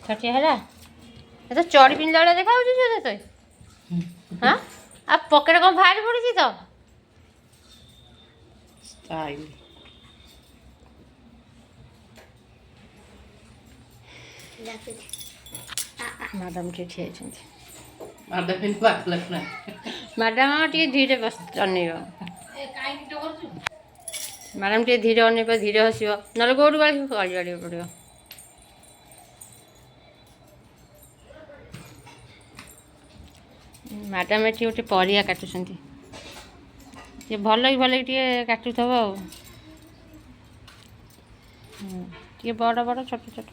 ଛଟିଆ ହେଲା ଏ ତ ଚଢ଼ି ପିନ୍ଧିଲା ଭଳିଆ ଦେଖାଯାଉଛି ଝିଅ ତୋତେ ହଁ ଆଉ ପକେଟ କ'ଣ ବାହାରି ପଡ଼ୁଛି ତ ମ୍ୟାଡ଼ାମ୍ ଟିକେ ଠିଆ ହେଇଛନ୍ତି ମ୍ୟାଡ଼ାମ୍ ଟିକେ ଧୀରେ ଅନେଇବ ମ୍ୟାଡ଼ାମ୍ ଟିକେ ଧୀରେ ଅନେଇବ ଧୀରେ ହସିବ ନହେଲେ କେଉଁଠୁ ଗାଳିବାକୁ ପଡ଼ିବ ମ୍ୟାଡ଼ାମ୍ ଏଠି ଗୋଟେ ପରିବା କାଟୁଛନ୍ତି ଟିକେ ଭଲ କି ଟିକେ କାଟୁଥିବ ଆଉ ଟିକେ ବଡ଼ ବଡ଼ ଛୋଟ ଛୋଟ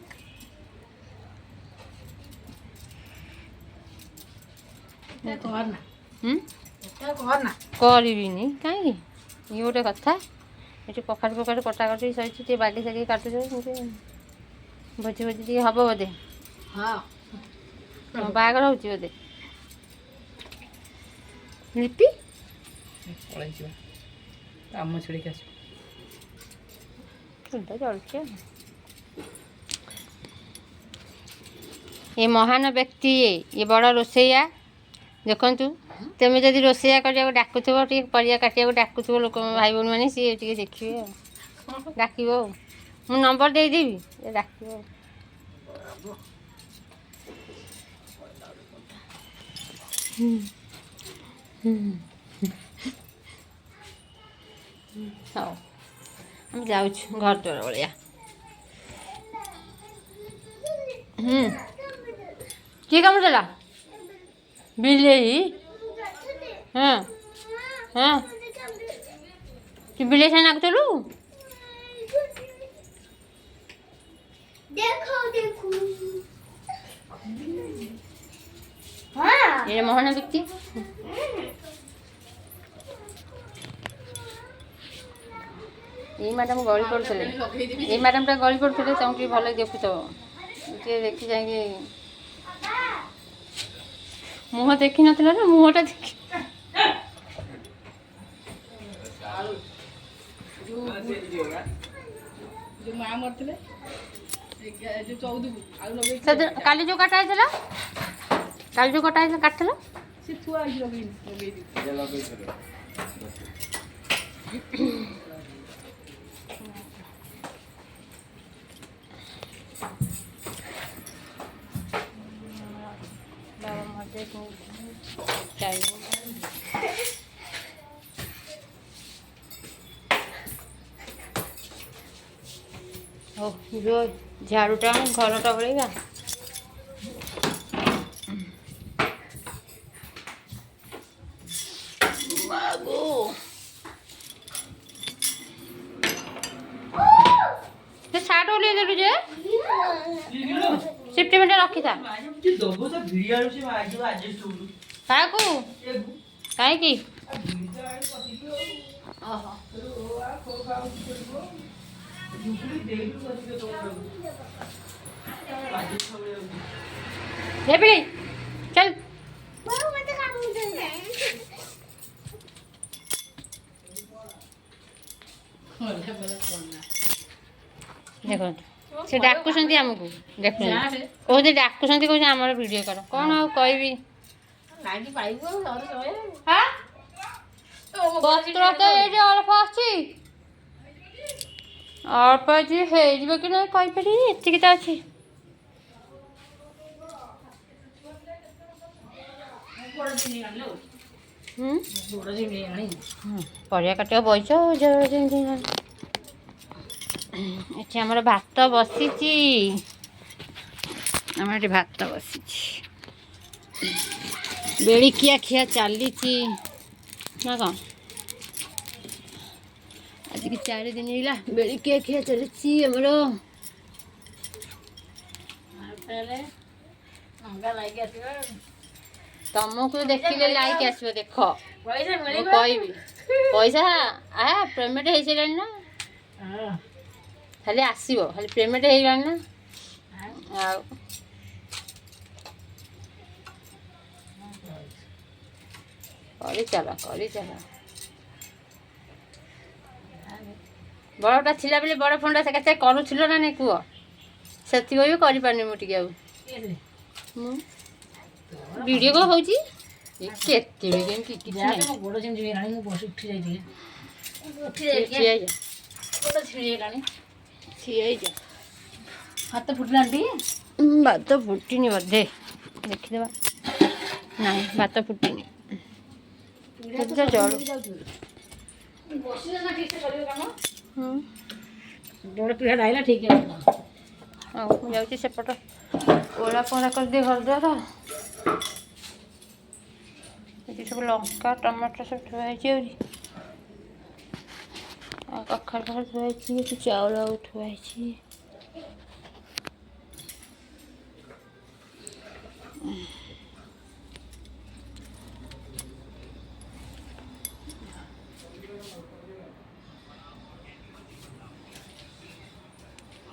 କରିବିନି କାହିଁକି ଇଏ ଗୋଟେ କଥା ଏଠି କଖାରୁ କଟାକଟି ସରିଛି ଟିକେ ବାଗି ସାଗି କାଟୁଛ ଭୋଜି ଟିକେ ହେବ ବୋଧେ ହଁ ବାହାଘର ହେଉଛି ବୋଧେ ଲିପି ପଳେଇଯିବା କାମ ଛିଡ଼ିକି ଆସିବ ଚୁଲିଟା ଜଳୁଛି ଏ ମହାନ ବ୍ୟକ୍ତି ଇଏ ବଡ଼ ରୋଷେଇଆ ଦେଖନ୍ତୁ ତୁମେ ଯଦି ରୋଷେଇଆ କରିବାକୁ ଡାକୁଥିବ ଟିକେ ପରିବା କାଟିବାକୁ ଡାକୁଥିବ ଲୋକ ଭାଇ ଭଉଣୀମାନେ ସିଏ ଟିକେ ଦେଖିବେ ଆଉ ଡାକିବ ଆଉ ମୁଁ ନମ୍ବର ଦେଇଦେବି ଏ ଡାକିବ ହଉ ଆମେ ଯାଉଛୁ ଘର ଦ୍ୱାର ଭଳିଆ କିଏ କାମ ଦେଲା ବିଲେଇ ହଁ ହଁ ତୁ ବିଲେଇ ସାଙ୍ଗେ ନାଗୁଥିଲୁ ଏ ମହାନ ବ୍ୟକ୍ତି ଏଇ ମ୍ୟାଡ଼ାମ୍ ଗଳି ପଡ଼ୁଥିଲେ ଏଇ ମ୍ୟାଡ଼ାମ୍ଟା ଗଳି ପଡ଼ୁଥିଲେ ତାଙ୍କୁ ଟିକେ ଭଲ ଦେଖୁଥିବ ଟିକେ ଦେଖି ଯାଇକି ମୁହଁ ଦେଖିନଥିଲା ନା ମୁହଁଟା ଦେଖି କାଲି ଯେଉଁ କଟା ହେଇଥିଲା କାଟିଥିଲା ସେ ଥୁଆ ହଉ ଯୋଉ ଝାଡ଼ୁଟା ଘରଟା ଓଳେଇବା ସେ ସାର୍ଟ ଓହ୍ଲେଇ ଦେଲୁ ଯେ ସିଫ୍ଟମେଣ୍ଟ ରଖିଥା କାହାକୁ କାହିଁକି चल देखो से डाकुଛନ୍ତି ଆମକୁ ଦେଖୁଛନ୍ତି କହୁଛି ଡାକୁଛନ୍ତି କହୁଛି ଆମର ଭିଡ଼ିଓ କର କ'ଣ ଆଉ କହିବି ପତ୍ର ତ ଏଇଠି ଅଳ୍ପ ଅଛି ଅଳ୍ପ ଅଛି ହେଇଯିବ କି ନାହିଁ କହିପାରିବି ଏତିକି ତ ଅଛି ପରିବା କାଟିବ ବଇଛ ଏଠି ଆମର ଭାତ ବସିଛି ଆମର ଏଠି ଭାତ ବସିଛି ବେଳିକିଆ ଖିଆ ଚାଲିଛି ନା କ'ଣ ଆଜିକି 4 ଦିନ ହେଲା ବେଳିକିଆ ଖିଆ ଚାଲିଛି ଆମର ତମକୁ ଦେଖିଲେ ଲାଇକ୍ ଆସିବ ଦେଖ ମୁଁ କହିବି ପଇସା ପେମେଣ୍ଟ ହେଇସାରିଲାଣି ନା ଖାଲି ଆସିବ ଖାଲି ପେମେଣ୍ଟ ହେଇଗଲାଣି ନା ଆଉ କରିଚାଲ ବଡ଼ଟା ଥିଲା ବୋଲି ବଡ଼ ଫୋନ୍ଟା ସେ କେତେ କରୁଥିଲ ନା ନାଇଁ କୁହ ସେତିକି ବି କରିପାରୁନି ମୁଁ ଟିକେ ଆଉ ଭିଡ଼ିଓ କଲ୍ ହେଉଛି କେତେବେଳେ କେମିତି କିଛି ନାହିଁ ଗୋଡ଼ ସେମିତି ହେଇଗଲାଣି ମୁଁ ବସି ଉଠି ଯାଇଥିଲି ଠିଆ ହାତ ଫୁଟିଲାଣି ଟିକେ ଭାତ ଫୁଟିନି ବୋଧେ ଦେଖିଦେବା ନାଇଁ ଭାତ ଫୁଟିନି ଜଳ ଗୋଡ଼ ପିଢ଼ା ଡାଇଲା ଠିକ୍ ଅଛି ଆଉ ମୁଁ ଯାଉଛି ସେପଟ ଓଳା ପୋଳା କରିଦିଏ ଘର ଦ୍ୱାରା ଏଠି ସବୁ ଲଙ୍କା ଟମାଟୋ ସବୁ ଥୁଆ ହେଇଛି ଆହୁରି ଆଉ କଖାରୁ ଫଖାରୁ ଥୁଆ ହେଇଛି ଏଠି ଚାଉଳ ଆଉ ଥୁଆ ହେଇଛି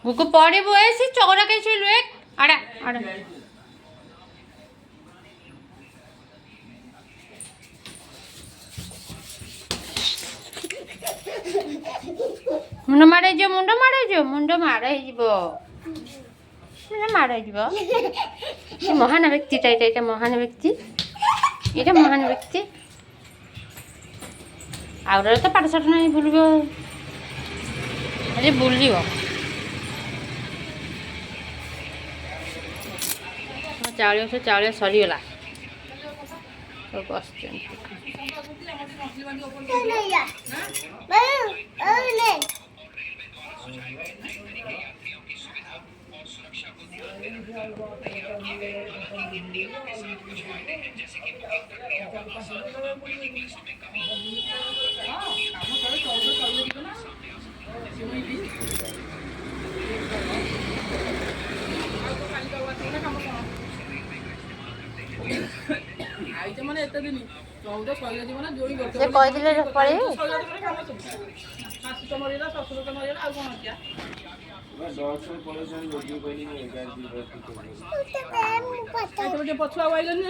बुक पड़े वो ऐसे चौरा कैसे लो एक आड़ा आड़ा मुंड मारे जो मुंड मारे जो मुंड मारे जीवो मुंड मारे जीवो ये महान व्यक्ति टाइट एटा महान व्यक्ति एटा महान व्यक्ति आउरा तो पाठ साठ नहीं बुलिबो अरे बुलिबो चाउल सरीगला ମାନେ ଏତେ ଦିନ 14 ଶୈଳ ଜୀବନ ଯୋଡ଼ି ସେ କହିଥିଲେ ପଳେଇ ଶାଶୁ ତ ମରିଗଲା ଶ୍ୱଶୁର ତ ମରିଗଲା ଆଉ କଣ ଅଛି ଟିକେ ପଛୁଆ ଆଇଲନି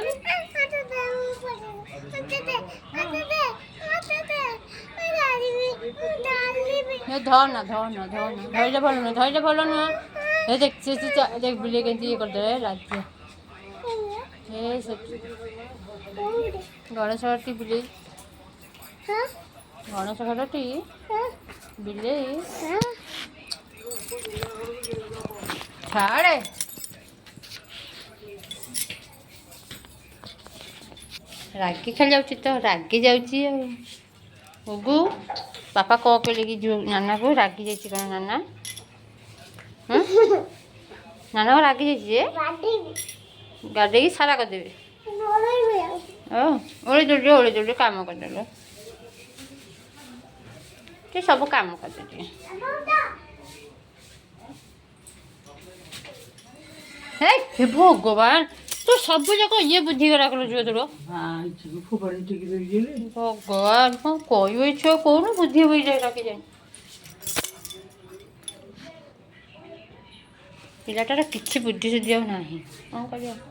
ଧରନା ଧରିଲେ ଭଲ ନୁହେଁ ଏ ଦେখ ଦେখ ବୁଲିଏ କେମିତି ଇଏ କରିଦେବେ ରାଜ୍ୟ ଏ ସେଠି ଗଣେଶ ଘରଟି ବିଲେଇ ଗଣେଶ ଘରଟି ବିଲେଇ ଛାଡ଼େ ରାଗି ଖାଲି ଯାଉଛି ତ ରାଗି ଯାଉଛି ଆଉ ଗୁଗୁ ବାପା କ'ଣ କହିଲେ କି ନାନାକୁ ରାଗି ଯାଇଛି କ'ଣ ନାନା ନାନା ରାଗି ଯାଇଛି ଯେ ଗାଧେଇକି ସାରା କରିଦେବେ ଓଳି ଜଲ୍ଦି କାମ କରିଦେଲେ ସେ ସବୁ କାମ କରିଦେବି ହେ ଭଗବାନ ତୁ ସବୁ ଯାକ ଇଏ ବୁଦ୍ଧି କରା କଲ ଝିଅ ତୋର ଭଗବାନ କ'ଣ କହିବ ଏଇ ଛୁଆ କହୁନୁ ବୁଦ୍ଧି ବୁଝି ରଖିଯାଏ ପିଲାଟାର କିଛି ବୁଦ୍ଧି ସୁଦ୍ଧି ଆଉ ନାହିଁ କ'ଣ କରିବା